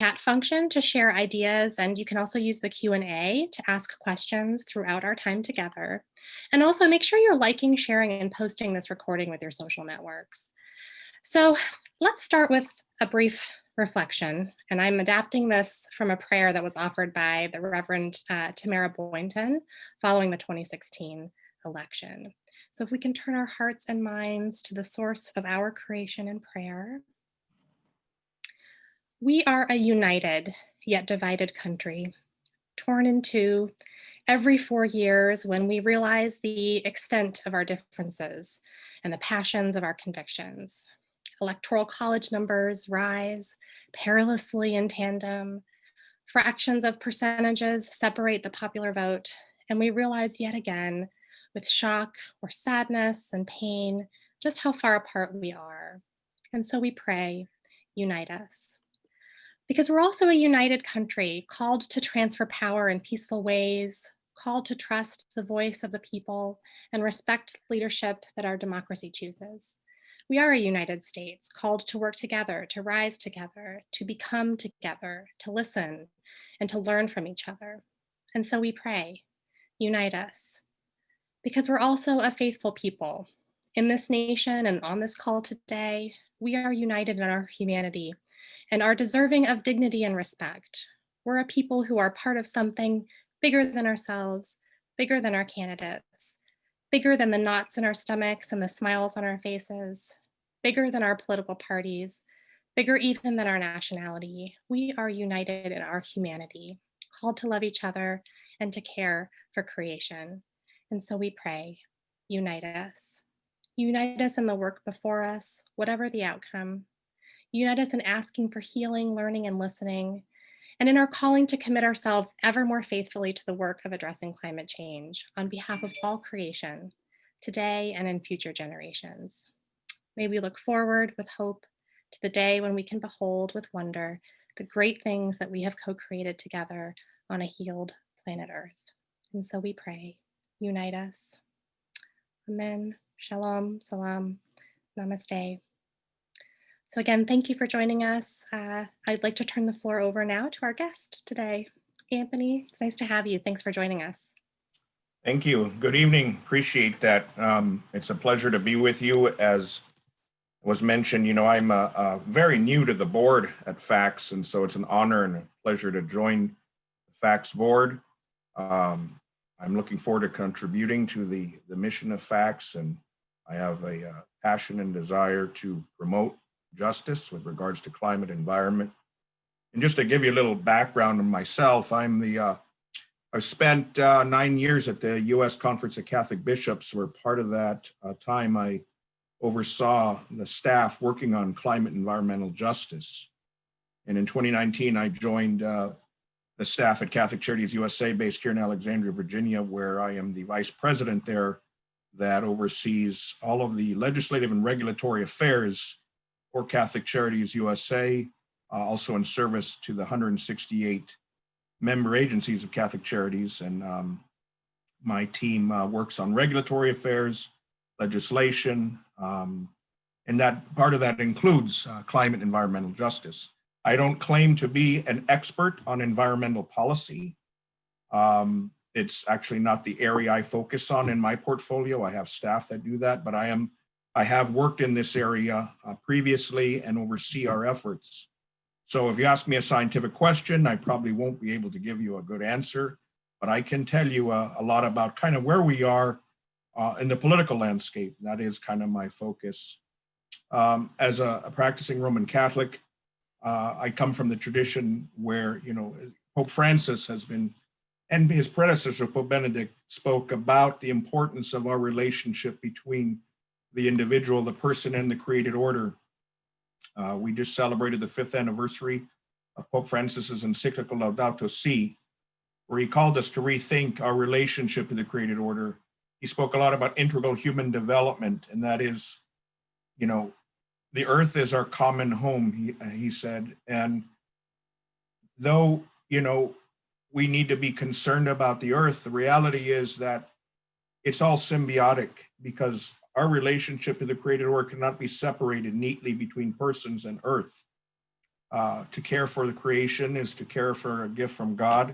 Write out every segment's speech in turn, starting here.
chat function to share ideas, and you can also use the Q&A to ask questions throughout our time together. And also make sure you're liking, sharing, and posting this recording with your social networks. So let's start with a brief reflection, and I'm adapting this from a prayer that was offered by the Reverend Tamara Boynton following the 2016 election. So if we can turn our hearts and minds to the source of our creation in prayer. We are a united yet divided country, torn in two every 4 years when we realize the extent of our differences and the passions of our convictions. Electoral college numbers rise perilously in tandem. Fractions of percentages separate the popular vote, and we realize yet again, with shock or sadness and pain, just how far apart we are. And so we pray, unite us. Because we're also a united country, called to transfer power in peaceful ways, called to trust the voice of the people and respect leadership that our democracy chooses. We are a United States, called to work together, to rise together, to become together, to listen, and to learn from each other. And so we pray, unite us. Because we're also a faithful people. In this nation and on this call today, we are united in our humanity and are deserving of dignity and respect. We're a people who are part of something bigger than ourselves, bigger than our candidates, bigger than the knots in our stomachs and the smiles on our faces, bigger than our political parties, bigger even than our nationality. We are united in our humanity, called to love each other and to care for creation. And so we pray, unite us. Unite us in the work before us, whatever the outcome. Unite us in asking for healing, learning, and listening, and in our calling to commit ourselves ever more faithfully to the work of addressing climate change on behalf of all creation, today and in future generations. May we look forward with hope to the day when we can behold with wonder the great things that we have co-created together on a healed planet Earth. And so we pray, unite us. Amen. Shalom, salam, namaste. So again, thank you for joining us. I'd like to turn the floor over now to our guest today. Anthony, it's nice to have you. Thanks for joining us. Thank you. Good evening. Appreciate that. It's a pleasure to be with you. As was mentioned, I'm very new to the board at FACTS, and so it's an honor and a pleasure to join the FACTS board. I'm looking forward to contributing to the mission of FACTS, and I have a passion and desire to promote justice with regards to climate environment. And just to give you a little background on myself, I've spent 9 years at the U.S. Conference of Catholic Bishops, where part of that time I oversaw the staff working on climate and environmental justice. And in 2019, I joined the staff at Catholic Charities USA based here in Alexandria, Virginia, where I am the vice president there that oversees all of the legislative and regulatory affairs for Catholic Charities USA, also in service to the 168 member agencies of Catholic Charities. And my team works on regulatory affairs, legislation, and that part of that includes climate and environmental justice. I don't claim to be an expert on environmental policy. It's actually not the area I focus on in my portfolio. I have staff that do that, but I have worked in this area previously and oversee our efforts. So if you ask me a scientific question, I probably won't be able to give you a good answer, but I can tell you a lot about kind of where we are in the political landscape. That is kind of my focus. As a practicing Roman Catholic, I come from the tradition where, Pope Francis has been, and his predecessor, Pope Benedict, spoke about the importance of our relationship between the individual, the person, and the created order. We just celebrated the 5th anniversary of Pope Francis's encyclical Laudato Si, where he called us to rethink our relationship to the created order. He spoke a lot about integral human development, and that is, the earth is our common home, he said. And though, we need to be concerned about the earth, the reality is that it's all symbiotic, because our relationship to the created order cannot be separated neatly between persons and earth. To care for the creation is to care for a gift from God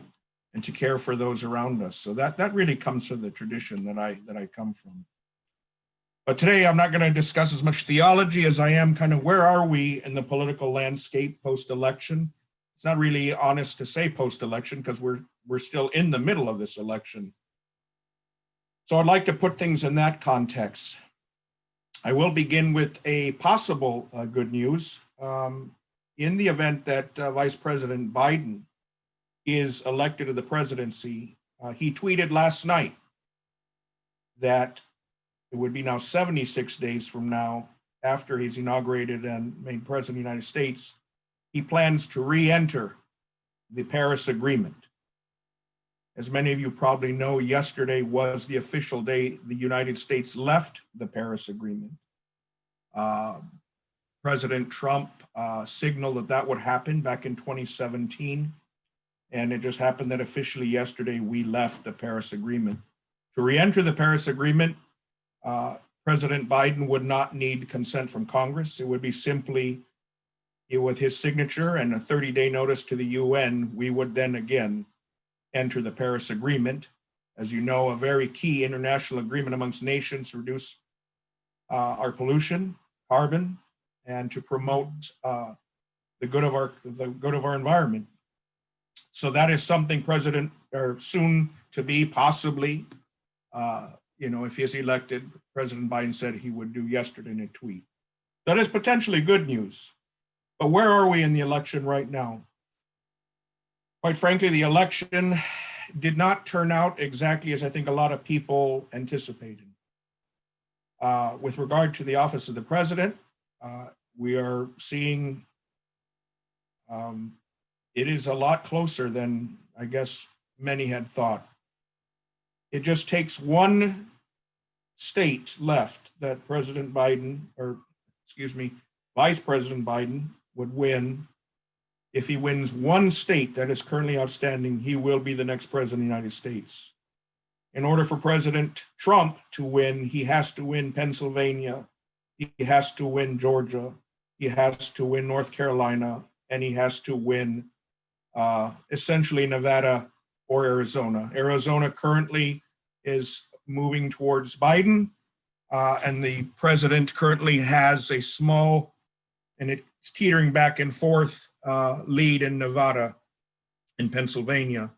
and to care for those around us. So that really comes from the tradition that I come from. But today I'm not going to discuss as much theology as I am kind of where are we in the political landscape post-election. It's not really honest to say post-election because we're still in the middle of this election. So I'd like to put things in that context. I will begin with a possible good news. In the event that Vice President Biden is elected to the presidency, he tweeted last night that it would be now 76 days from now, after he's inaugurated and made president of the United States, he plans to re-enter the Paris Agreement. As many of you probably know, yesterday was the official day the United States left the Paris Agreement. President Trump signaled that that would happen back in 2017. And it just happened that officially yesterday we left the Paris Agreement. To re-enter the Paris Agreement, President Biden would not need consent from Congress. It would be simply with his signature and a 30-day notice to the UN, we would then again enter the Paris Agreement. As you know, a very key international agreement amongst nations to reduce our pollution, carbon, and to promote the good of our environment. So that is something soon to be possibly, if he is elected, President Biden said he would do yesterday in a tweet. That is potentially good news. But where are we in the election right now? Quite frankly, the election did not turn out exactly as I think a lot of people anticipated. With regard to the office of the president, we are seeing it is a lot closer than I guess many had thought. It just takes one state left that Vice President Biden would win. If he wins one state that is currently outstanding, he will be the next president of the United States. In order for President Trump to win, he has to win Pennsylvania, he has to win Georgia, he has to win North Carolina, and he has to win essentially Nevada or Arizona. Arizona currently is moving towards Biden, and the president currently has a small, and it's teetering back and forth, lead in Nevada and Pennsylvania.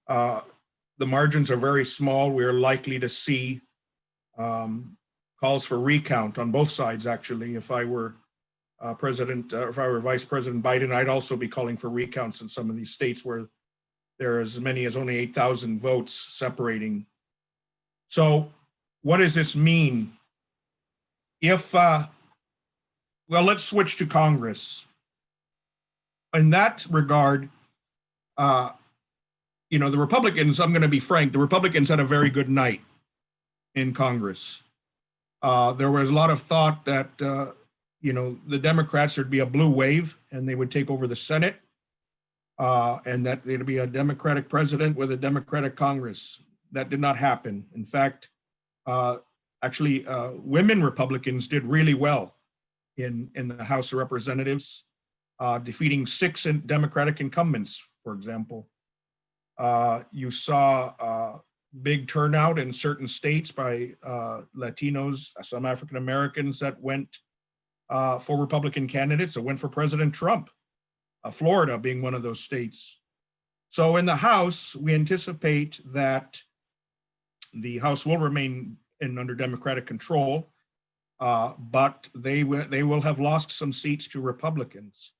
The margins are very small. We are likely to see calls for recount on both sides, actually. If I were Vice President Biden, I'd also be calling for recounts in some of these states where there are as many as only 8,000 votes separating. So what does this mean? Let's switch to Congress. In that regard, the Republicans, I'm going to be frank, the Republicans had a very good night in Congress. There was a lot of thought that, the Democrats, there'd be a blue wave and they would take over the Senate, and that there'd be a Democratic president with a Democratic Congress. That did not happen. In fact, women Republicans did really well in the House of Representatives, defeating 6 Democratic incumbents, for example. You saw big turnout in certain states by Latinos, some African Americans that went for Republican candidates, that went for President Trump, Florida being one of those states. So in the House, we anticipate that the House will remain under Democratic control, but they will have lost some seats to Republicans.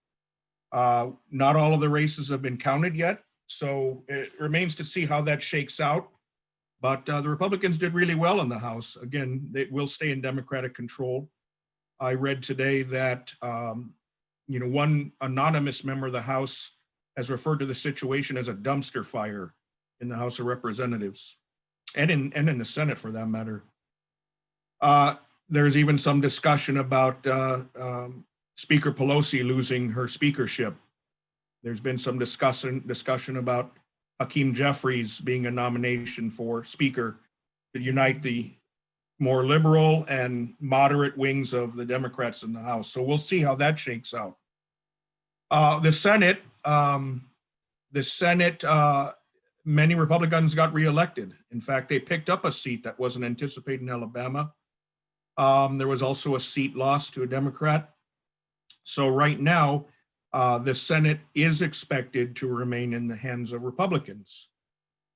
Not all of the races have been counted yet, so it remains to see how that shakes out. But the Republicans did really well in the House. Again, they will stay in Democratic control. I read today that one anonymous member of the House has referred to the situation as a dumpster fire in the House of Representatives, and in the Senate for that matter. There's even some discussion about Speaker Pelosi losing her speakership. There's been some discussion about Hakeem Jeffries being a nomination for Speaker to unite the more liberal and moderate wings of the Democrats in the House. So we'll see how that shakes out. The Senate, many Republicans got reelected. In fact, they picked up a seat that wasn't anticipated in Alabama. There was also a seat lost to a Democrat. So right now, the Senate is expected to remain in the hands of Republicans.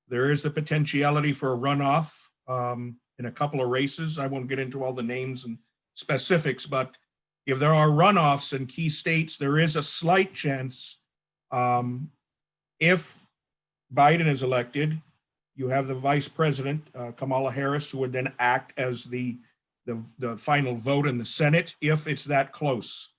There is the potentiality for a runoff in a couple of races. I won't get into all the names and specifics, but if there are runoffs in key states, there is a slight chance if Biden is elected, you have the vice president, Kamala Harris, who would then act as the final vote in the Senate if it's that close.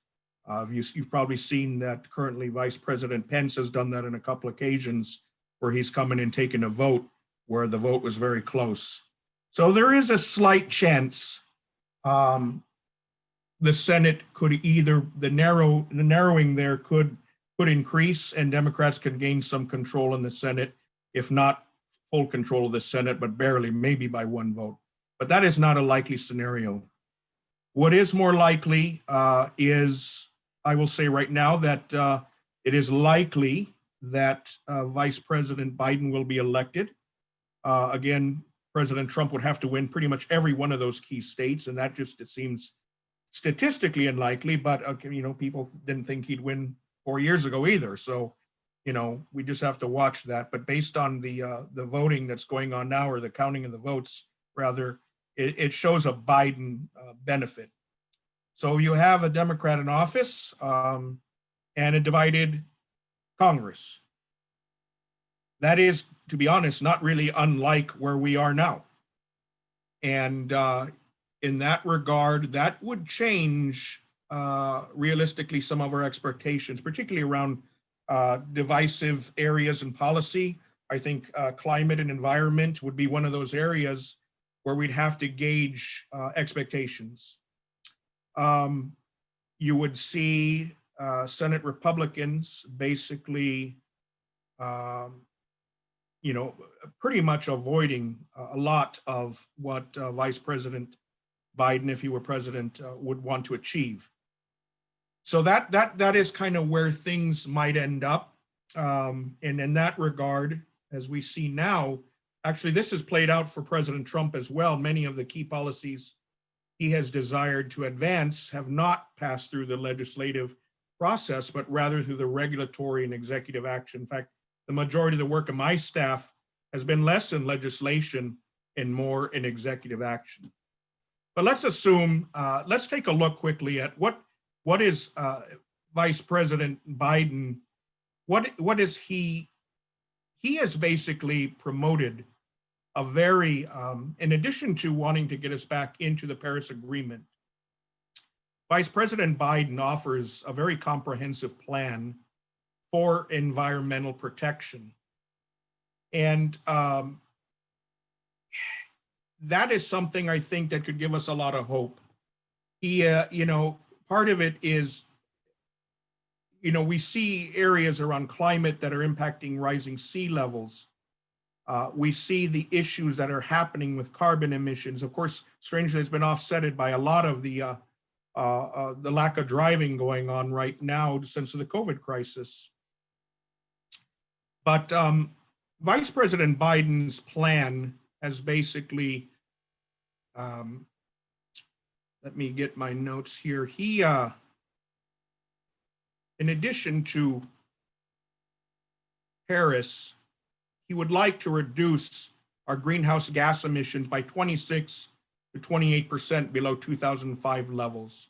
You've probably seen that currently Vice President Pence has done that on a couple occasions where he's come in and taken a vote where the vote was very close. So there is a slight chance the Senate could either, the narrowing there could increase and Democrats could gain some control in the Senate, if not full control of the Senate, but barely, maybe by one vote. But that is not a likely scenario. What is more likely is, I will say right now that it is likely that Vice President Biden will be elected. Again, President Trump would have to win pretty much every one of those key states, and that just, it seems statistically unlikely, but people didn't think he'd win 4 years ago either. So, we just have to watch that. But based on the voting that's going on now, or the counting of the votes, rather, it shows a Biden benefit. So you have a Democrat in office and a divided Congress. That is, to be honest, not really unlike where we are now. And in that regard, that would change realistically some of our expectations, particularly around divisive areas in policy. I think climate and environment would be one of those areas where we'd have to gauge expectations. You would see Senate Republicans basically, pretty much avoiding a lot of what Vice President Biden, if he were president, would want to achieve. So that is kind of where things might end up. And in that regard, as we see now, actually this has played out for President Trump as well. Many of the key policies he has desired to advance have not passed through the legislative process, but rather through the regulatory and executive action. In fact, the majority of the work of my staff has been less in legislation and more in executive action. But let's assume, let's take a look quickly at what is Vice President Biden, what is he has basically promoted a very, in addition to wanting to get us back into the Paris Agreement, Vice President Biden offers a very comprehensive plan for environmental protection. And that is something I think that could give us a lot of hope. He, part of it is, we see areas around climate that are impacting rising sea levels. We see the issues that are happening with carbon emissions. Of course, strangely, it's been offsetted by a lot of the lack of driving going on right now since the COVID crisis. But Vice President Biden's plan has basically, let me get my notes here. He, in addition to Paris, he would like to reduce our greenhouse gas emissions by 26 to 28% below 2005 levels.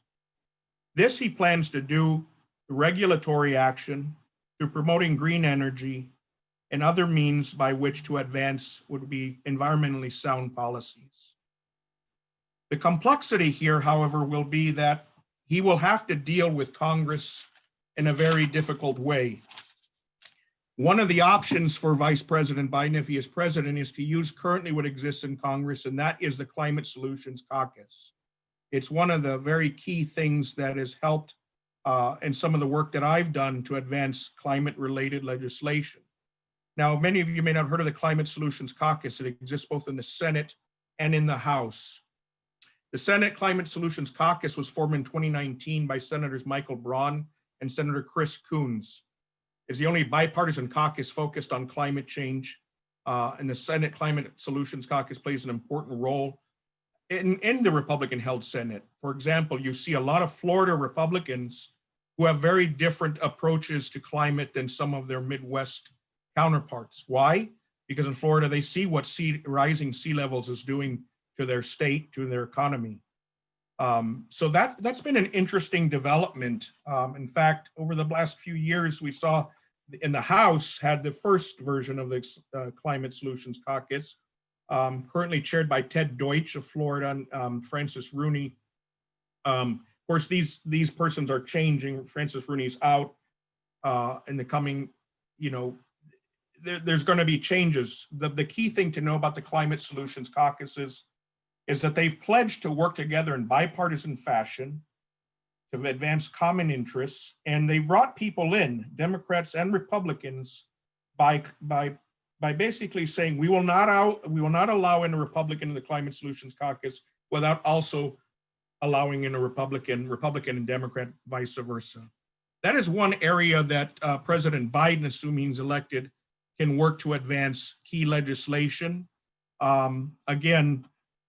This he plans to do through regulatory action, through promoting green energy, and other means by which to advance would be environmentally sound policies. The complexity here, however, will be that he will have to deal with Congress in a very difficult way. One of the options for Vice President Biden, if he is president, is to use currently what exists in Congress, and that is the Climate Solutions Caucus. It's one of the very key things that has helped in some of the work that I've done to advance climate-related legislation. Now, many of you may not have heard of the Climate Solutions Caucus. It exists both in the Senate and in the House. The Senate Climate Solutions Caucus was formed in 2019 by Senators Michael Braun and Senator Chris Coons. It's the only bipartisan caucus focused on climate change. And the Senate Climate Solutions Caucus plays an important role in the Republican-held Senate. For example, you see a lot of Florida Republicans who have very different approaches to climate than some of their Midwest counterparts. Why? Because in Florida, they see what rising sea levels is doing to their state, to their economy. So that's been an interesting development. In fact, over the last few years, we saw in the House had the first version of the Climate Solutions Caucus, currently chaired by Ted Deutsch of Florida, Francis Rooney. Of course, these persons are changing. Francis Rooney's out in the coming, there's going to be changes. The key thing to know about the Climate Solutions Caucuses is that they've pledged to work together in bipartisan fashion to advance common interests, and they brought people in, Democrats and Republicans, by basically saying we will not allow in a Republican in the Climate Solutions Caucus without also allowing in a Republican and Democrat, vice versa. That is one area that President Biden, assuming he's elected, can work to advance key legislation. Again,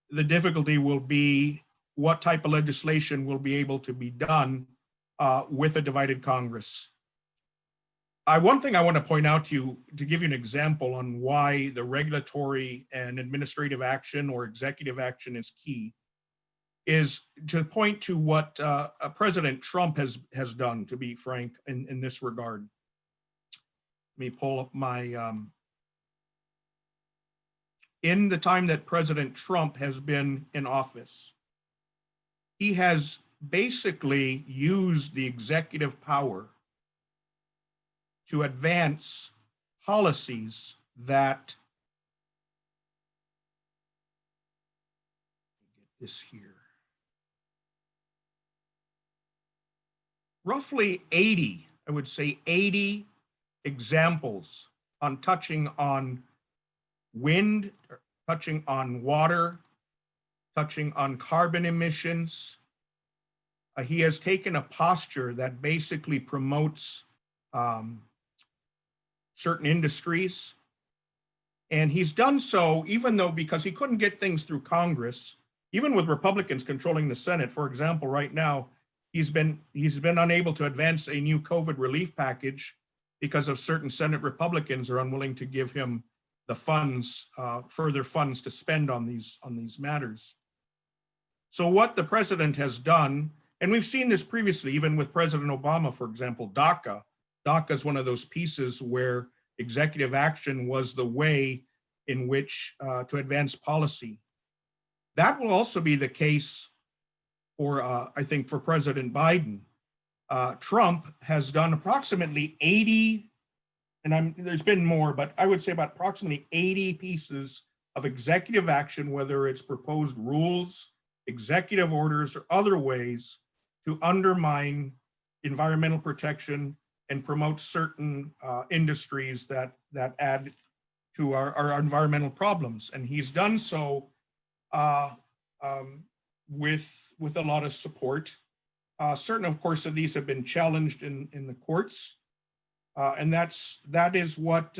the difficulty will be what type of legislation will be able to be done with a divided Congress. One thing I want to point out to you, to give you an example on why the regulatory and administrative action or executive action is key, is to point to what President Trump has done, to be frank, in this regard. Let me pull up my, in the time that President Trump has been in office, he has basically used the executive power to advance policies that, get this here, roughly 80, I would say 80 examples on touching on wind, touching on water, touching on carbon emissions. He has taken a posture that basically promotes certain industries. And he's done so even though, because he couldn't get things through Congress, even with Republicans controlling the Senate. For example, right now, he's been unable to advance a new COVID relief package because of certain Senate Republicans are unwilling to give him the funds, further funds to spend on these matters. So what the president has done, and we've seen this previously, even with President Obama, for example, DACA. DACA is one of those pieces where executive action was the way in which to advance policy. That will also be the case for, I think, for President Biden. Trump has done approximately 80, and there's been more, but I would say about approximately 80 pieces of executive action, whether it's proposed rules, executive orders, or other ways to undermine environmental protection and promote certain industries that add to our environmental problems. And he's done so with a lot of support. Certain, of course, of these have been challenged in the courts. And that is what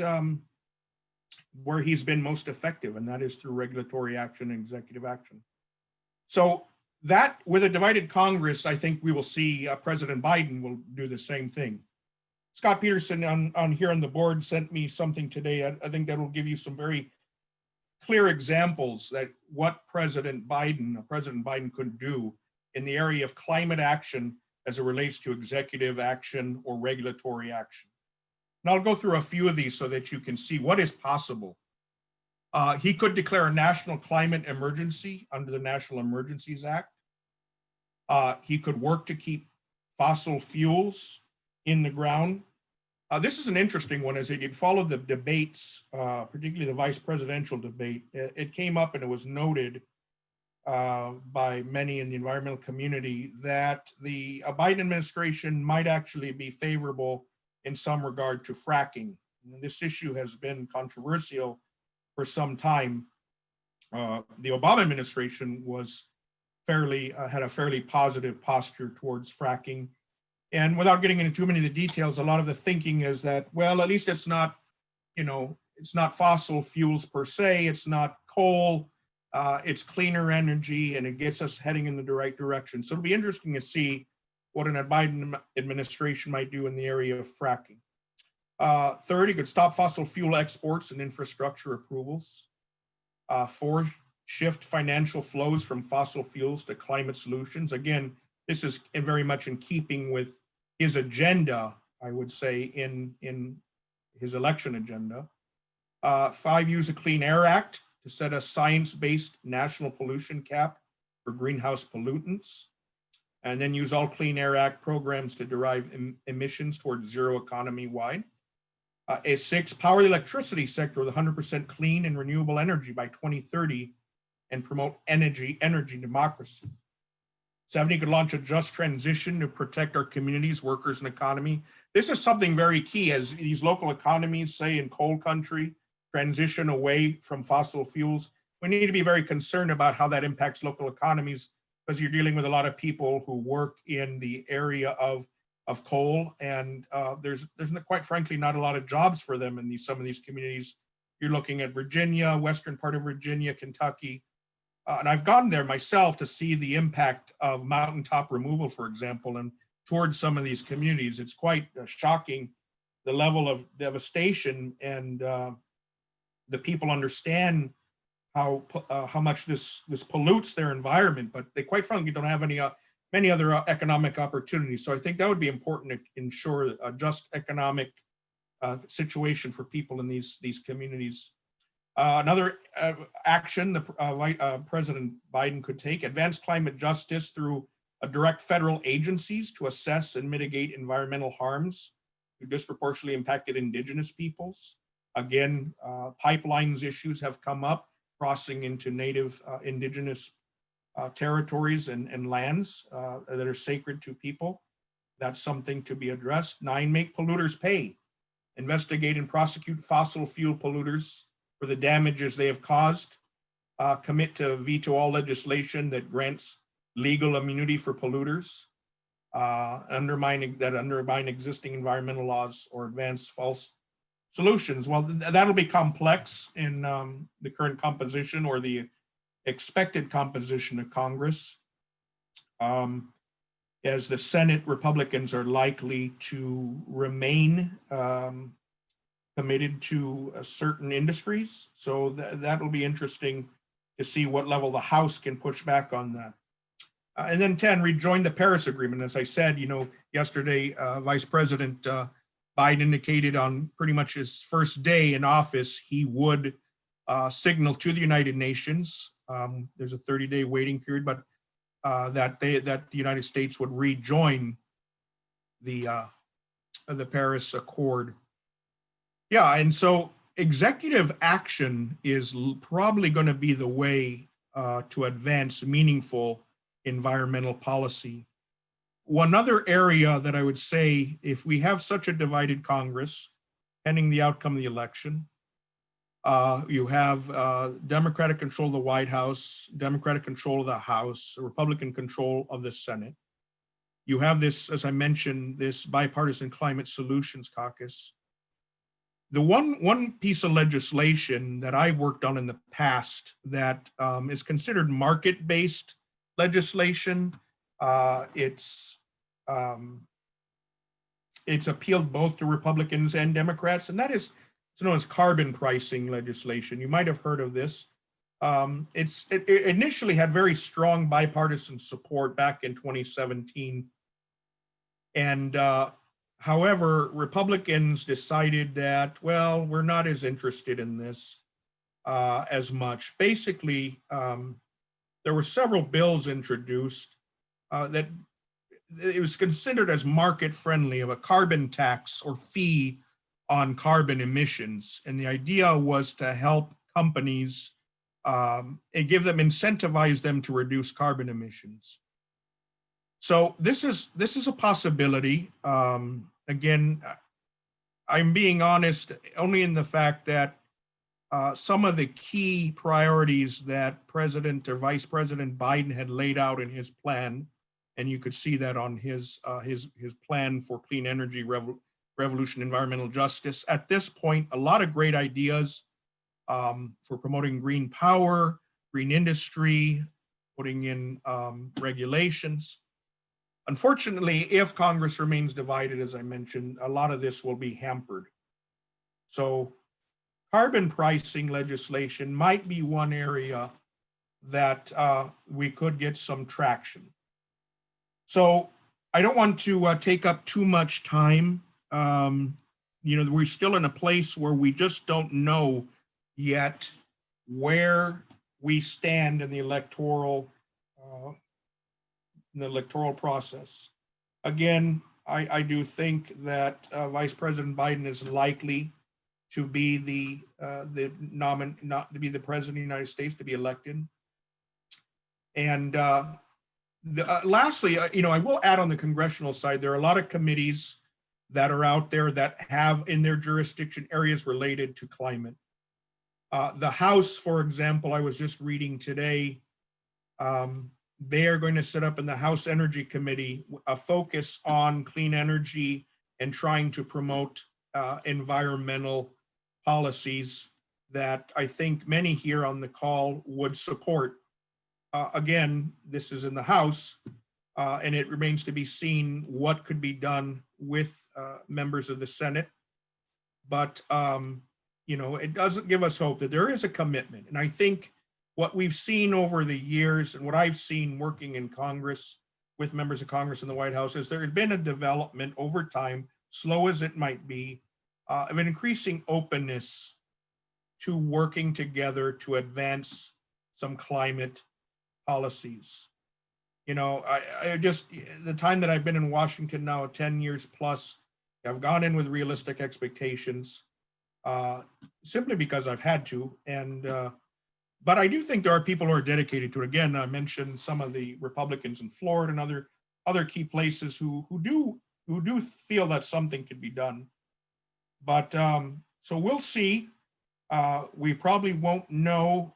where he's been most effective, and that is through regulatory action and executive action. So that, with a divided Congress, I think we will see President Biden will do the same thing. Scott Peterson on here on the board sent me something today. I think that will give you some very clear examples that what President Biden could do in the area of climate action as it relates to executive action or regulatory action. And I'll go through a few of these so that you can see what is possible. He could declare a national climate emergency under the National Emergencies Act. He could work to keep fossil fuels in the ground. This is an interesting one as it followed the debates, particularly the vice presidential debate. It came up and it was noted by many in the environmental community that the Biden administration might actually be favorable in some regard to fracking. And this issue has been controversial for some time. The Obama administration was had a fairly positive posture towards fracking. And without getting into too many of the details, a lot of the thinking is that, well, at least it's not, it's not fossil fuels per se, it's not coal, it's cleaner energy, and it gets us heading in the right direction. So it'll be interesting to see what an Biden administration might do in the area of fracking. Third, you could stop fossil fuel exports and infrastructure approvals. Fourth, shift financial flows from fossil fuels to climate solutions. Again, this is very much in keeping with his agenda, I would say, in his election agenda. 5, use the Clean Air Act to set a science-based national pollution cap for greenhouse pollutants, and then use all Clean Air Act programs to derive emissions towards zero economy-wide. 6, power the electricity sector with 100% clean and renewable energy by 2030 and promote energy democracy. 7, you could launch a just transition to protect our communities, workers, and economy. This is something very key as these local economies, say in coal country, transition away from fossil fuels. We need to be very concerned about how that impacts local economies, because you're dealing with a lot of people who work in the area of coal, and there's quite frankly not a lot of jobs for them in some of these communities. You're looking at Virginia, western part of Virginia, Kentucky, and I've gone there myself to see the impact of mountaintop removal, for example, and towards some of these communities. It's quite shocking, the level of devastation, and the people understand how much this pollutes their environment, but they quite frankly don't have many other economic opportunities. So I think that would be important to ensure a just economic situation for people in these communities. Another action President Biden could take: advance climate justice through direct federal agencies to assess and mitigate environmental harms to disproportionately impacted Indigenous peoples. Again, pipelines issues have come up, crossing into native Indigenous territories and lands that are sacred to people. That's something to be addressed. 9, make polluters pay. Investigate and prosecute fossil fuel polluters for the damages they have caused. Commit to veto all legislation that grants legal immunity for polluters. Undermine existing environmental laws or advance false solutions. Well, that'll be complex in the current composition or the expected composition of Congress, as the Senate Republicans are likely to remain committed to certain industries. So that'll be interesting to see what level the House can push back on that. And then 10, rejoin the Paris Agreement. As I said, yesterday, Vice President Biden indicated on pretty much his first day in office, he would signal to the United Nations. There's a 30-day waiting period, but that the United States would rejoin the Paris Accord. Yeah, and so executive action is probably going to be the way to advance meaningful environmental policy. One other area that I would say, if we have such a divided Congress, pending the outcome of the election, you have Democratic control of the White House, Democratic control of the House, Republican control of the Senate. You have this, as I mentioned, this bipartisan climate solutions caucus. The one piece of legislation that I worked on in the past that is considered market-based legislation, it's appealed both to Republicans and Democrats, and that is known as carbon pricing legislation. You might have heard of this. It initially had very strong bipartisan support back in 2017. And however, Republicans decided that, well, we're not as interested in this as much. Basically, there were several bills introduced that it was considered as market friendly, of a carbon tax or fee on carbon emissions. And the idea was to help companies and incentivize them to reduce carbon emissions. So this is a possibility. Again, I'm being honest only in the fact that some of the key priorities that President or Vice President Biden had laid out in his plan And you could see that on his plan for clean energy revolution, environmental justice. At this point, a lot of great ideas for promoting green power, green industry, putting in regulations. Unfortunately, if Congress remains divided, as I mentioned, a lot of this will be hampered. So carbon pricing legislation might be one area that we could get some traction. So I don't want to take up too much time. We're still in a place where we just don't know yet where we stand in the electoral process. Again, I do think that Vice President Biden is likely to be the not to be the president of the United States, to be elected. And lastly, I will add on the congressional side, there are a lot of committees that are out there that have in their jurisdiction areas related to climate. The House, for example, I was just reading today, they are going to set up in the House Energy Committee a focus on clean energy and trying to promote environmental policies that I think many here on the call would support. Again, this is in the House, and it remains to be seen what could be done with members of the Senate. But, it doesn't give us hope that there is a commitment. And I think what we've seen over the years and what I've seen working in Congress with members of Congress in the White House is there has been a development over time, slow as it might be, of an increasing openness to working together to advance some climate policies. I just, the time that I've been in Washington now, 10 years plus, I've gone in with realistic expectations, simply because I've had to. But I do think there are people who are dedicated to it. Again, I mentioned some of the Republicans in Florida and other key places who do feel that something could be done. But so we'll see. We probably won't know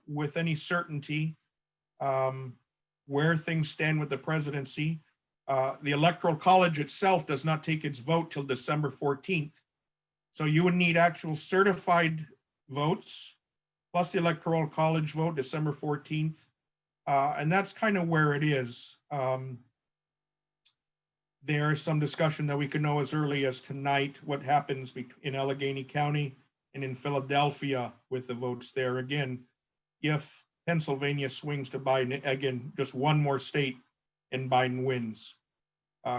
with any certainty where things stand with the presidency. The Electoral College itself does not take its vote till December 14th. So you would need actual certified votes plus the Electoral College vote December 14th. And that's kind of where it is. There's some discussion that we could know as early as tonight what happens in Allegheny County and in Philadelphia with the votes there. Again, if Pennsylvania swings to Biden, again, just one more state and Biden wins.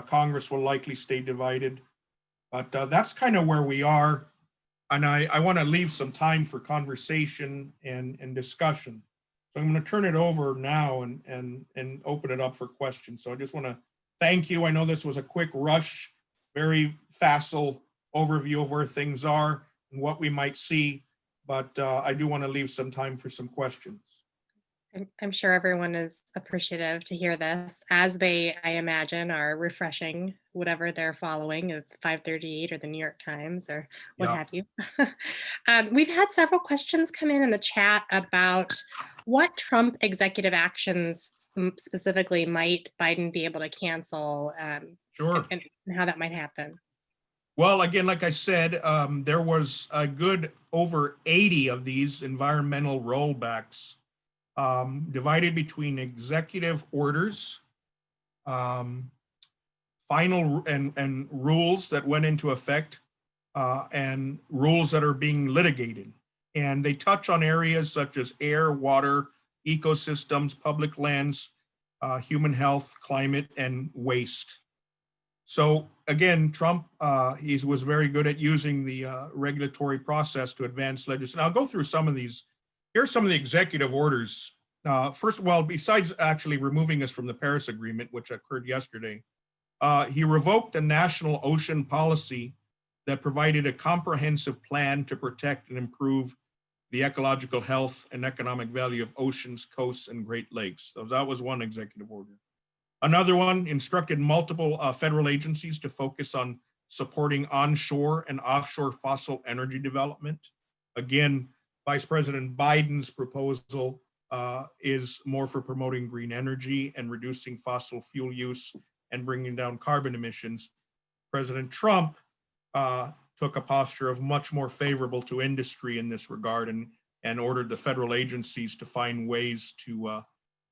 Congress will likely stay divided. But that's kind of where we are. And I want to leave some time for conversation and discussion. So I'm going to turn it over now and open it up for questions. So I just want to thank you. I know this was a quick rush, very facile overview of where things are and what we might see. But I do want to leave some time for some questions. I'm sure everyone is appreciative to hear this, as they, I imagine, are refreshing whatever they're following. It's 538 or the New York Times or what have you. We've had several questions come in the chat about what Trump executive actions specifically might Biden be able to cancel, Sure. and how that might happen. Well, again, like I said, there was a good over 80 of these environmental rollbacks divided between executive orders, final and rules that went into effect, and rules that are being litigated. And they touch on areas such as air, water, ecosystems, public lands, human health, climate, and waste. So again, Trump, he was very good at using the regulatory process to advance legislation. I'll go through some of these. Here's some of the executive orders. First of all, besides actually removing us from the Paris Agreement, which occurred yesterday, he revoked a national ocean policy that provided a comprehensive plan to protect and improve the ecological health and economic value of oceans, coasts, and Great Lakes. That was one executive order. Another one instructed multiple federal agencies to focus on supporting onshore and offshore fossil energy development. Again, Vice President Biden's proposal is more for promoting green energy and reducing fossil fuel use and bringing down carbon emissions. President Trump took a posture of much more favorable to industry in this regard, and ordered the federal agencies to find ways to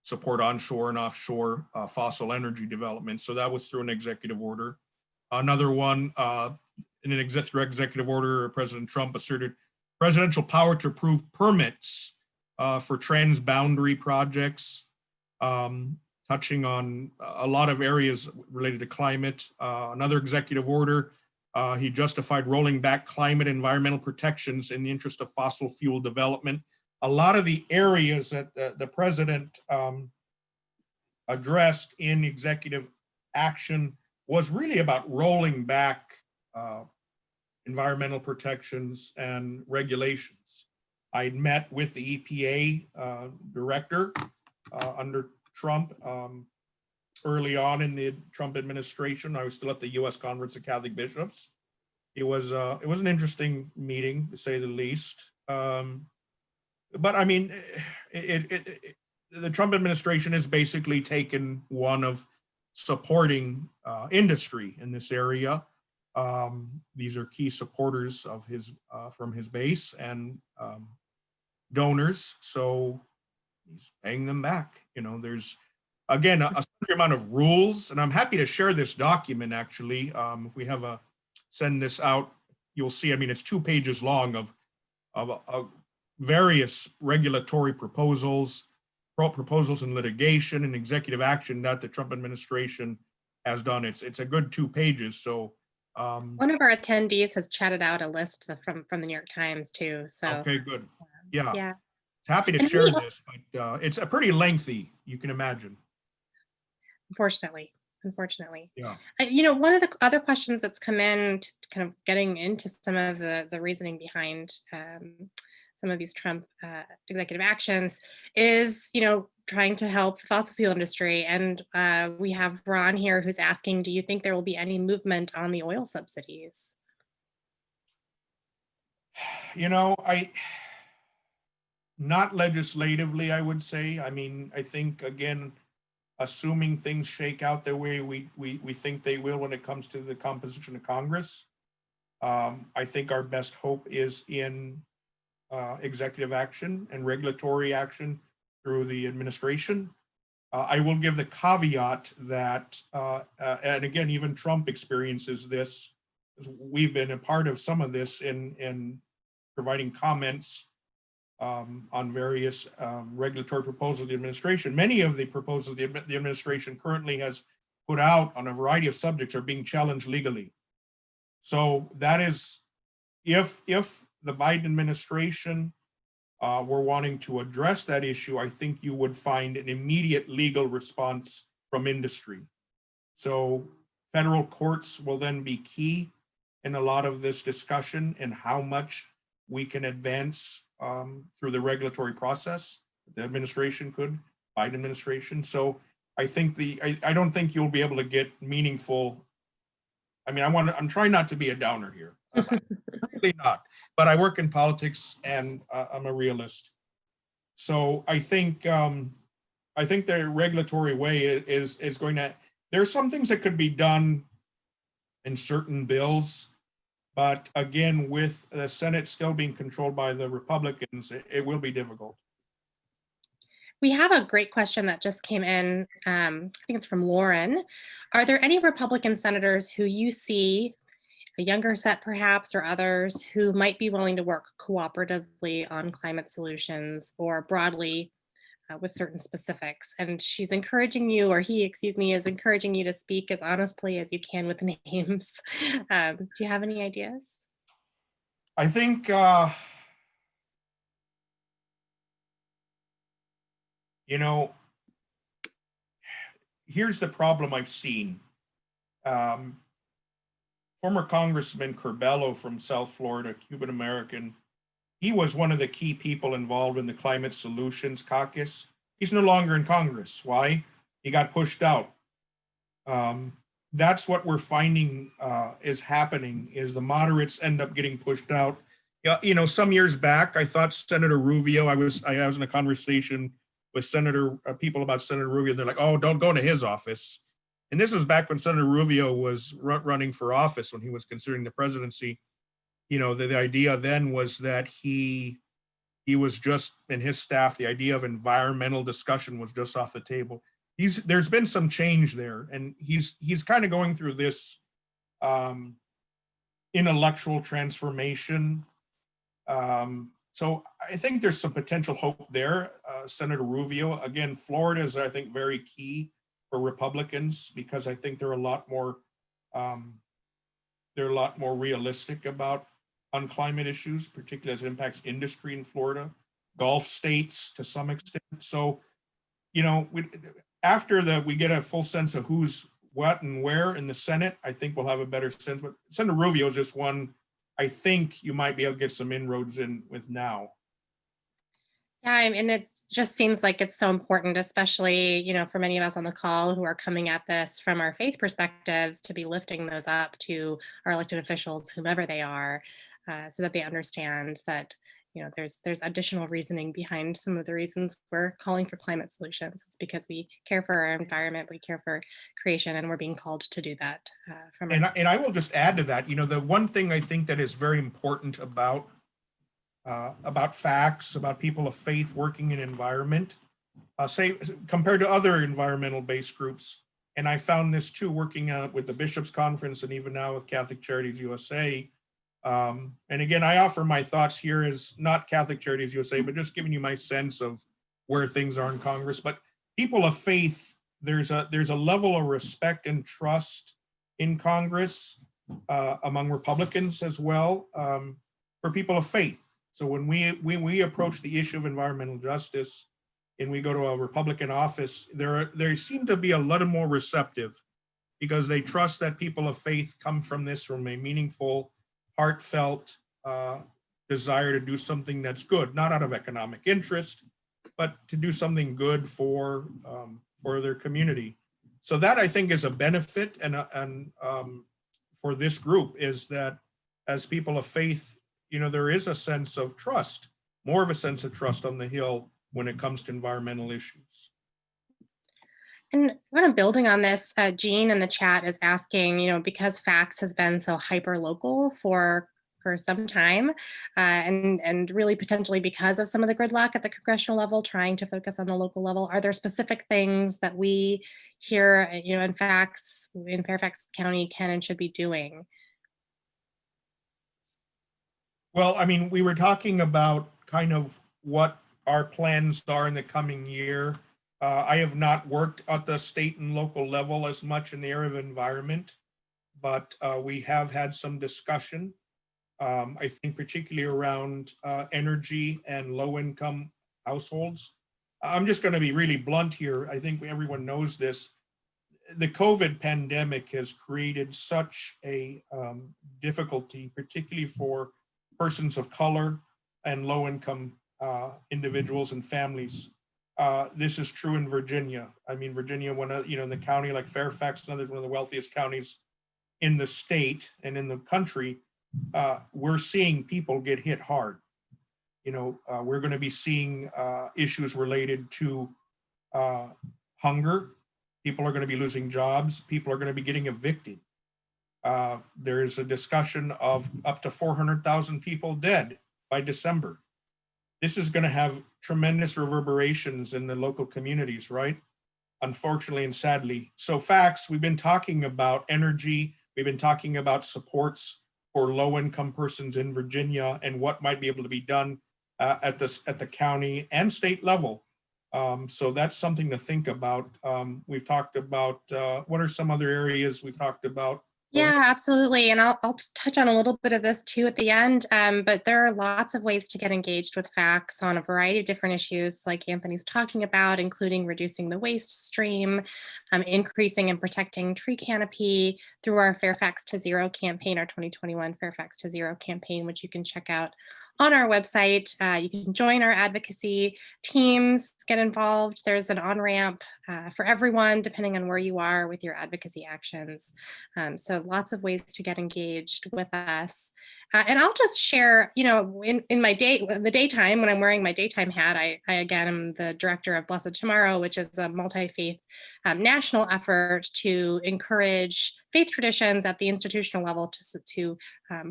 support onshore and offshore fossil energy development. So that was through an executive order. Another one, in an executive order, President Trump asserted presidential power to approve permits for transboundary projects, touching on a lot of areas related to climate. Another executive order, he justified rolling back climate and environmental protections in the interest of fossil fuel development. A lot of the areas that the president addressed in executive action was really about rolling back environmental protections and regulations. I met with the EPA director under Trump early on in the Trump administration. I was still at the U.S. Conference of Catholic Bishops. It was an interesting meeting, to say the least. But I mean, the Trump administration has basically taken one of supporting industry in this area. These are key supporters of his from his base and donors, so he's paying them back. You know, there's again a certain amount of rules, and I'm happy to share this document. Actually, if we have send this out, you'll see. I mean, it's 2 pages long of various regulatory proposals in litigation and executive action that the Trump administration has done. It's a good 2 pages. So one of our attendees has chatted out a list from the New York Times too. So okay, good. Yeah, yeah. Happy to And share this, but it's a pretty lengthy, you can imagine. Unfortunately. Yeah. You know, one of the other questions that's come in to kind of getting into some of the reasoning behind some of these Trump executive actions is, you know, trying to help the fossil fuel industry. And we have Ron here who's asking, do you think there will be any movement on the oil subsidies? You know, not legislatively, I would say. I mean, I think, again, assuming things shake out the way we think they will when it comes to the composition of Congress, I think our best hope is in executive action and regulatory action through the administration. I will give the caveat that, and again, even Trump experiences this, we've been a part of some of this in providing comments on various regulatory proposals of the administration. Many of the proposals the administration currently has put out on a variety of subjects are being challenged legally. So that is, if the Biden administration were wanting to address that issue, I think you would find an immediate legal response from industry. So federal courts will then be key in a lot of this discussion and how much we can advance through the regulatory process. The administration could, Biden administration. So I think I don't think you'll be able to get meaningful. I mean, I'm trying not to be a downer here. Really not, but I work in politics and I'm a realist. So I think the regulatory way is going to. There's some things that could be done in certain bills. But again, with the Senate still being controlled by the Republicans, it will be difficult. We have a great question that just came in. I think it's from Lauren. Are there any Republican senators who you see, a younger set perhaps, or others who might be willing to work cooperatively on climate solutions or broadly with certain specifics? And she's encouraging you, or he, excuse me, is encouraging you to speak as honestly as you can with names. Do you have any ideas? I think, you know, here's the problem I've seen. Former Congressman Curbelo from South Florida, Cuban American, he was one of the key people involved in the Climate Solutions Caucus. He's no longer in Congress. Why? He got pushed out. That's what we're finding is happening, is the moderates end up getting pushed out. You know, some years back, I thought Senator Rubio, I was in a conversation with people about Senator Rubio. They're like, oh, don't go to his office. And this was back when Senator Rubio was running for office, when he was considering the presidency. The idea then was that he was just, and his staff, the idea of environmental discussion was just off the table. There's been some change there, and he's kind of going through this intellectual transformation. So I think there's some potential hope there. Senator Rubio, again, Florida is, I think, very key for Republicans, because I think they're a lot more realistic on climate issues, particularly as it impacts industry in Florida, Gulf states to some extent. So, after we get a full sense of who's what and where in the Senate, I think we'll have a better sense. But Senator Rubio is just one I think you might be able to get some inroads in with now. Yeah, and it just seems like it's so important, especially, for many of us on the call who are coming at this from our faith perspectives, to be lifting those up to our elected officials, whomever they are, so that they understand that, there's additional reasoning behind some of the reasons we're calling for climate solutions. It's because we care for our environment, we care for creation, and we're being called to do that. And I will just add to that, the one thing I think that is very important about facts, about people of faith working in environment, say compared to other environmental-based groups, and I found this too working with the Bishops' Conference and even now with Catholic Charities USA. And again, I offer my thoughts here as not Catholic Charities USA, but just giving you my sense of where things are in Congress. But people of faith, there's a level of respect and trust in Congress among Republicans as well, for people of faith. So when we approach the issue of environmental justice and we go to a Republican office, they seem to be a little more receptive, because they trust that people of faith come from a meaningful, heartfelt desire to do something that's good, not out of economic interest, but to do something good for their community. So that, I think, is a benefit, and for this group, is that as people of faith, there is a sense of trust, more of a sense of trust on the Hill when it comes to environmental issues. And kind of building on this, Jean in the chat is asking, because facts has been so hyper local for some time, and really potentially because of some of the gridlock at the congressional level, trying to focus on the local level, are there specific things that we here, in Fairfax County can and should be doing? Well, I mean, we were talking about kind of what our plans are in the coming year. I have not worked at the state and local level as much in the area of environment, but we have had some discussion. I think particularly around energy and low-income households. I'm just going to be really blunt here. I think everyone knows this. The COVID pandemic has created such a difficulty, particularly for persons of color and low-income individuals and families. This is true in Virginia. I mean, Virginia, in the county like Fairfax and others, one of the wealthiest counties in the state and in the country, we're seeing people get hit hard. We're going to be seeing issues related to hunger. People are going to be losing jobs. People are going to be getting evicted. There is a discussion of up to 400,000 people dead by December. This is going to have tremendous reverberations in the local communities, right? Unfortunately and sadly. So facts, we've been talking about energy. We've been talking about supports for low-income persons in Virginia and what might be able to be done at the county and state level. So that's something to think about. We've talked about what are some other areas we've talked about. Yeah, absolutely. And I'll touch on a little bit of this too at the end, but there are lots of ways to get engaged with facts on a variety of different issues like Anthony's talking about, including reducing the waste stream, increasing and protecting tree canopy through our Fairfax to Zero campaign, our 2021 Fairfax to Zero campaign, which you can check out on our website. You can join our advocacy teams, get involved. There's an on-ramp for everyone, depending on where you are with your advocacy actions. So lots of ways to get engaged with us. And I'll just share, in my the daytime, when I'm wearing my daytime hat, I again am the director of Blessed Tomorrow, which is a multi-faith national effort to encourage faith traditions at the institutional level to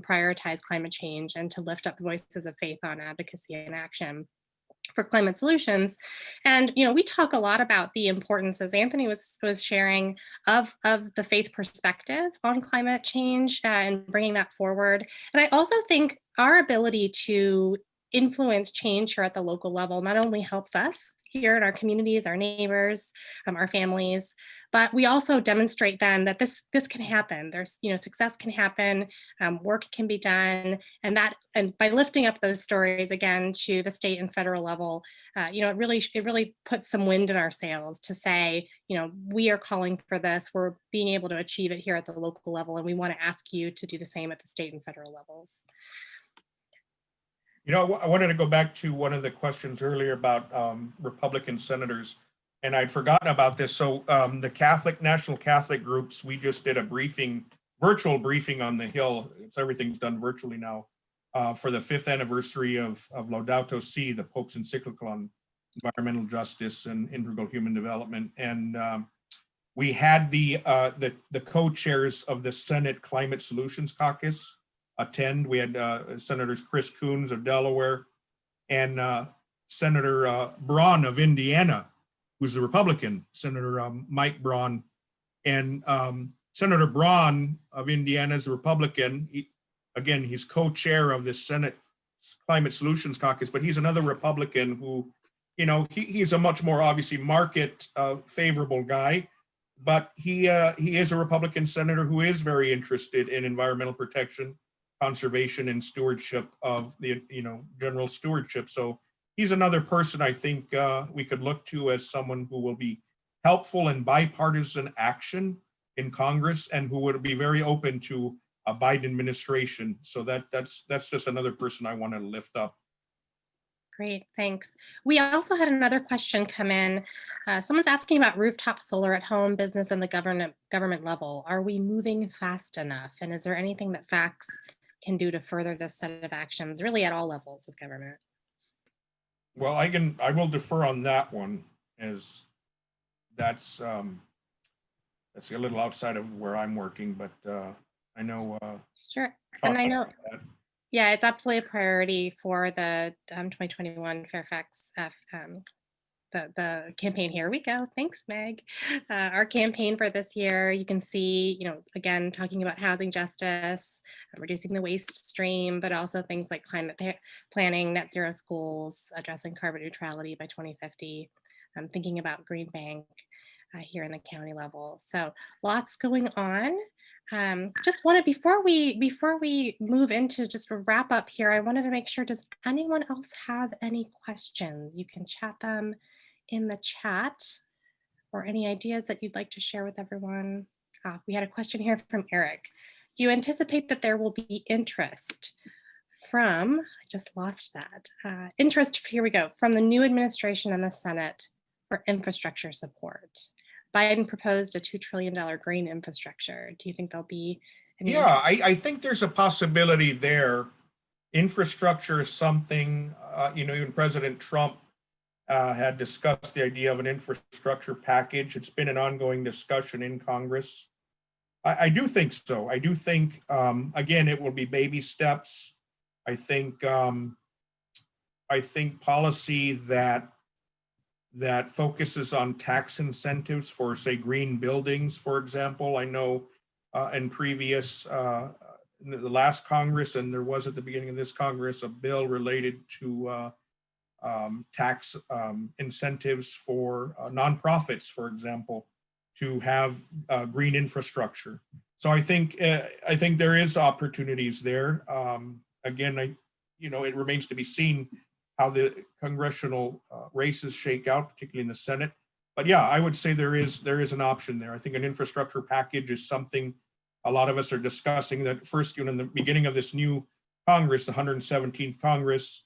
prioritize climate change and to lift up voices of faith on advocacy and action for climate solutions. And we talk a lot about the importance, as Anthony was sharing, of the faith perspective on climate change and bringing that forward. And I also think our ability to influence change here at the local level not only helps us here in our communities, our neighbors, our families, but we also demonstrate then that this can happen. There's success can happen, work can be done, and by lifting up those stories again to the state and federal level, it really puts some wind in our sails to say, we are calling for this. We're being able to achieve it here at the local level, and we want to ask you to do the same at the state and federal levels. I wanted to go back to one of the questions earlier about Republican senators, and I'd forgotten about this. So the National Catholic groups, we just did a virtual briefing on the Hill. Everything's done virtually now for the 5th anniversary of Laudato Si, the Pope's encyclical on environmental justice and integral human development. And we had the co-chairs of the Senate Climate Solutions Caucus attend. We had Senators Chris Coons of Delaware and Senator Braun of Indiana, who's a Republican, Senator Mike Braun. And Senator Braun of Indiana is a Republican. He's co-chair of the Senate Climate Solutions Caucus, but he's another Republican who, he's a much more obviously market favorable guy, but he is a Republican senator who is very interested in environmental protection, conservation, and stewardship of the general stewardship. So he's another person I think we could look to as someone who will be helpful in bipartisan action in Congress and who would be very open to a Biden administration. So that's just another person I want to lift up. Great, thanks. We also had another question come in. Someone's asking about rooftop solar at home, business, and the government level. Are we moving fast enough? And is there anything that FACTS can do to further this set of actions, really at all levels of government? Well, I will defer on that one, as that's a little outside of where I'm working, but I know. Sure, and I know. Yeah, it's absolutely a priority for the 2021 Fairfax, the campaign. Here we go. Thanks, Meg. Our campaign for this year, you can see, again, talking about housing justice, reducing the waste stream, but also things like climate planning, net zero schools, addressing carbon neutrality by 2050, thinking about Green Bank here in the county level. So lots going on. Just wanted, before we move into just a wrap up here, I wanted to make sure, does anyone else have any questions? You can chat them in the chat, or any ideas that you'd like to share with everyone. We had a question here from Eric. Do you anticipate that there will be interest from, I just lost that, here we go, from the new administration and the Senate for infrastructure support? Biden proposed a $2 trillion green infrastructure. Do you think there'll be any? Yeah, I think there's a possibility there. Infrastructure is something, even President Trump had discussed the idea of an infrastructure package. It's been an ongoing discussion in Congress. I do think so. I do think, again, it will be baby steps. I think policy that focuses on tax incentives for, say, green buildings, for example. I know in the last Congress, and there was at the beginning of this Congress, a bill related to tax incentives for nonprofits, for example, to have green infrastructure. So I think there is opportunities there. Again, it remains to be seen how the congressional races shake out, particularly in the Senate. But yeah, I would say there is an option there. I think an infrastructure package is something a lot of us are discussing. That first, in the beginning of this new Congress, the 117th Congress,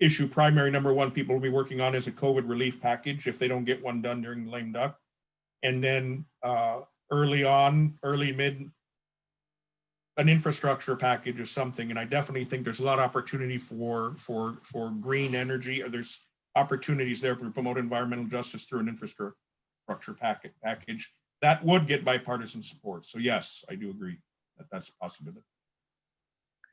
issue primary number one people will be working on is a COVID relief package if they don't get one done during the lame duck. And then early mid, an infrastructure package or something. And I definitely think there's a lot of opportunity for green energy, or there's opportunities there to promote environmental justice through an infrastructure package that would get bipartisan support. So yes, I do agree that that's a possibility.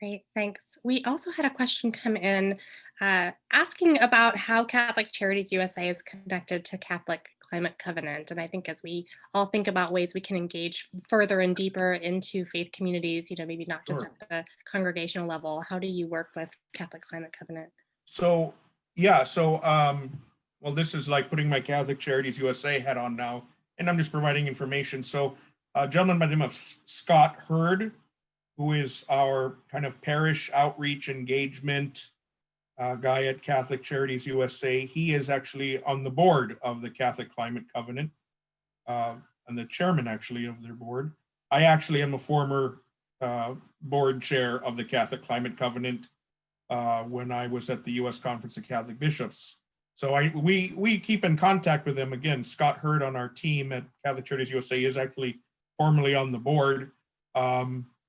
Great, thanks. We also had a question come in asking about how Catholic Charities USA is connected to Catholic Climate Covenant. And I think as we all think about ways we can engage further and deeper into faith communities, maybe not just Sure. at the congregational level, how do you work with Catholic Climate Covenant? So, well, this is like putting my Catholic Charities USA hat on now, and I'm just providing information. So a gentleman by the name of Scott Hurd, who is our kind of parish outreach engagement guy at Catholic Charities USA. He is actually on the board of the Catholic Climate Covenant, and the chairman actually of their board. I actually am a former board chair of the Catholic Climate Covenant when I was at the U.S. Conference of Catholic Bishops. So we keep in contact with them. Again, Scott Hurd on our team at Catholic Charities USA is actually formally on the board.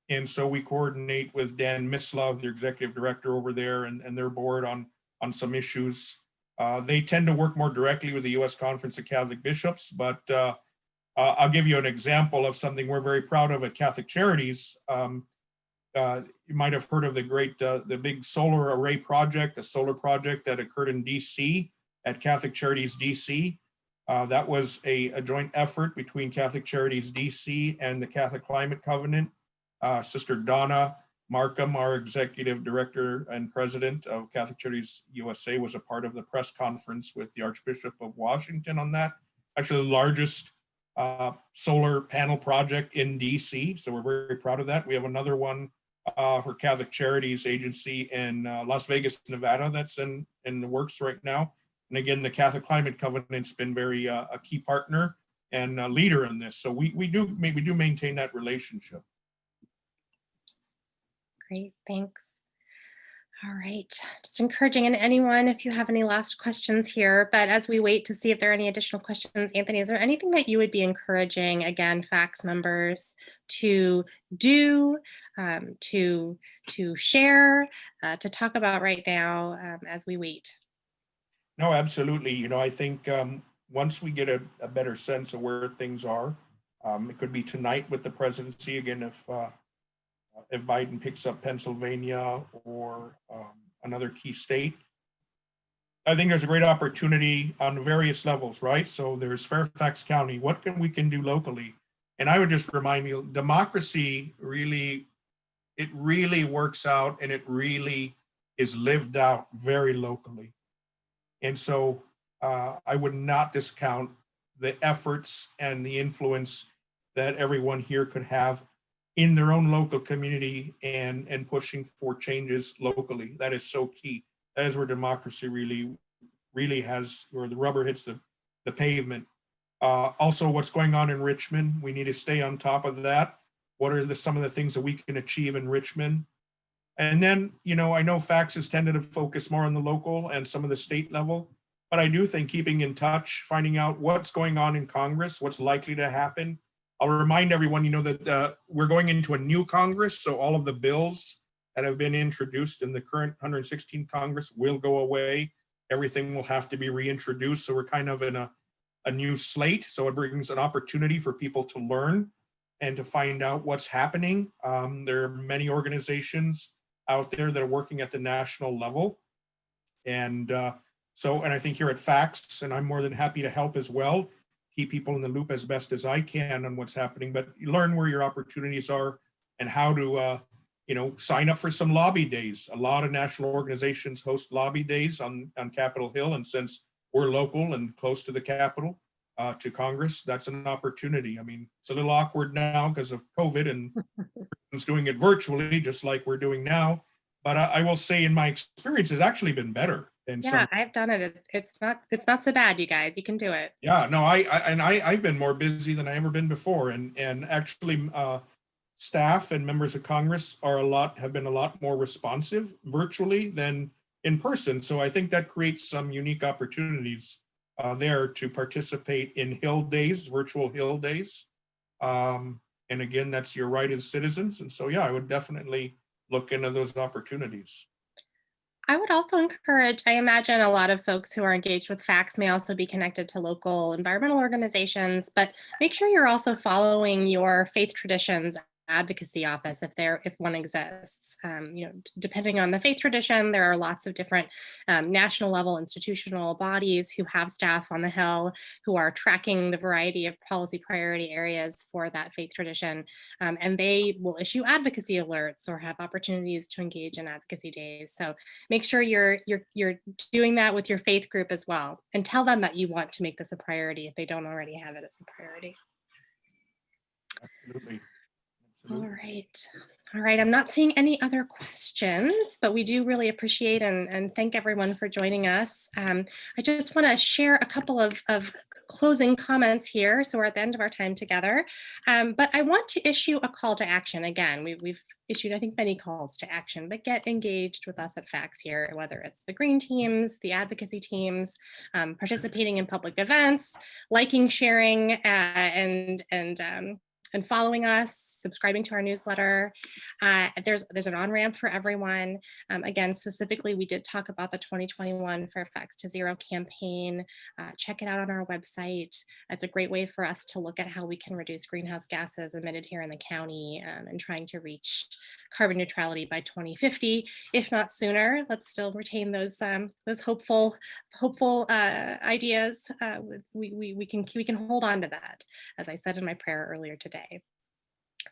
And so we coordinate with Dan Mislav, the executive director over there, and their board on some issues. They tend to work more directly with the U.S. Conference of Catholic Bishops, but I'll give you an example of something we're very proud of at Catholic Charities. You might have heard of the big solar array project, a solar project that occurred in DC at Catholic Charities DC. That was a joint effort between Catholic Charities DC and the Catholic Climate Covenant. Sister Donna Markham, our executive director and president of Catholic Charities USA, was a part of the press conference with the Archbishop of Washington on that. Actually, the largest solar panel project in DC. So we're very proud of that. We have another one for Catholic Charities Agency in Las Vegas, Nevada, that's in the works right now. And again, the Catholic Climate Covenant's been very a key partner and a leader in this. So we do maintain that relationship. Great, thanks. All right, just encouraging anyone if you have any last questions here, but as we wait to see if there are any additional questions, Anthony, is there anything that you would be encouraging, again, FACS members to do, to share, to talk about right now as we wait? No, absolutely. I think once we get a better sense of where things are, it could be tonight with the presidency, again, if Biden picks up Pennsylvania or another key state. I think there's a great opportunity on various levels, right? So there's Fairfax County. What we can do locally? And I would just remind you, democracy really works out, and it really is lived out very locally. And so I would not discount the efforts and the influence that everyone here could have in their own local community and pushing for changes locally. That is so key. That is where democracy really has, where the rubber hits the pavement. Also, what's going on in Richmond, we need to stay on top of that. What are some of the things that we can achieve in Richmond? And then, I know FACS has tended to focus more on the local and some of the state level, but I do think keeping in touch, finding out what's going on in Congress, what's likely to happen. I'll remind everyone, that we're going into a new Congress, so all of the bills that have been introduced in the current 116th Congress will go away. Everything will have to be reintroduced, so we're kind of in a new slate, so it brings an opportunity for people to learn and to find out what's happening. There are many organizations out there that are working at the national level, and I think here at FACS, and I'm more than happy to help as well, keep people in the loop as best as I can on what's happening, but you learn where your opportunities are and how to, sign up for some lobby days. A lot of national organizations host lobby days on Capitol Hill. And since we're local and close to the Capitol, to Congress, that's an opportunity. I mean, it's a little awkward now because of COVID and everyone's doing it virtually, just like we're doing now. But I will say in my experience, it's actually been better. Yeah, I've done it. It's not so bad, you guys. You can do it. Yeah, no, I've been more busy than I ever been before, and actually, staff and members of Congress have been a lot more responsive virtually than in person. So I think that creates some unique opportunities there to participate in Hill Days, virtual Hill Days. And again, that's your right as citizens. And so, yeah, I would definitely look into those opportunities. I would also encourage, I imagine a lot of folks who are engaged with facts may also be connected to local environmental organizations, but make sure you're also following your faith traditions advocacy office if one exists. Depending on the faith tradition, there are lots of different national level institutional bodies who have staff on the Hill who are tracking the variety of policy priority areas for that faith tradition. And they will issue advocacy alerts or have opportunities to engage in advocacy days. So make sure you're doing that with your faith group as well, and tell them that you want to make this a priority if they don't already have it as a priority. Absolutely. All right. All right. I'm not seeing any other questions, but we do really appreciate and thank everyone for joining us. I just want to share a couple of closing comments here. So we're at the end of our time together. But I want to issue a call to action. Again, we've issued, I think, many calls to action, but get engaged with us at FACTS here, whether it's the green teams, the advocacy teams, participating in public events, liking, sharing, and following us, subscribing to our newsletter. There's an on-ramp for everyone. Again, specifically, we did talk about the 2021 Fairfax to Zero campaign. Check it out on our website. It's a great way for us to look at how we can reduce greenhouse gases emitted here in the county and trying to reach carbon neutrality by 2050, if not sooner. Let's still retain those hopeful ideas. We can hold on to that, as I said in my prayer earlier today.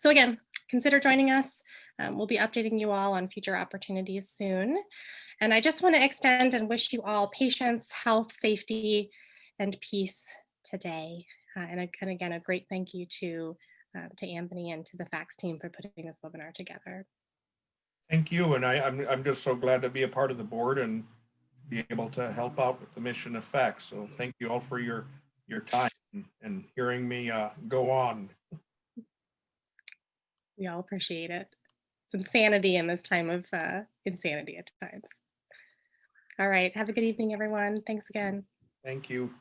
So again, consider joining us. We'll be updating you all on future opportunities soon. And I just want to extend and wish you all patience, health, safety, and peace today. And again, a great thank you to Anthony and to the FACTS team for putting this webinar together. Thank you. And I'm just so glad to be a part of the board and be able to help out with the mission of FACTS. So thank you all for your time and hearing me go on. We all appreciate it. Some sanity in this time of insanity at times. All right. Have a good evening, everyone. Thanks again. Thank you.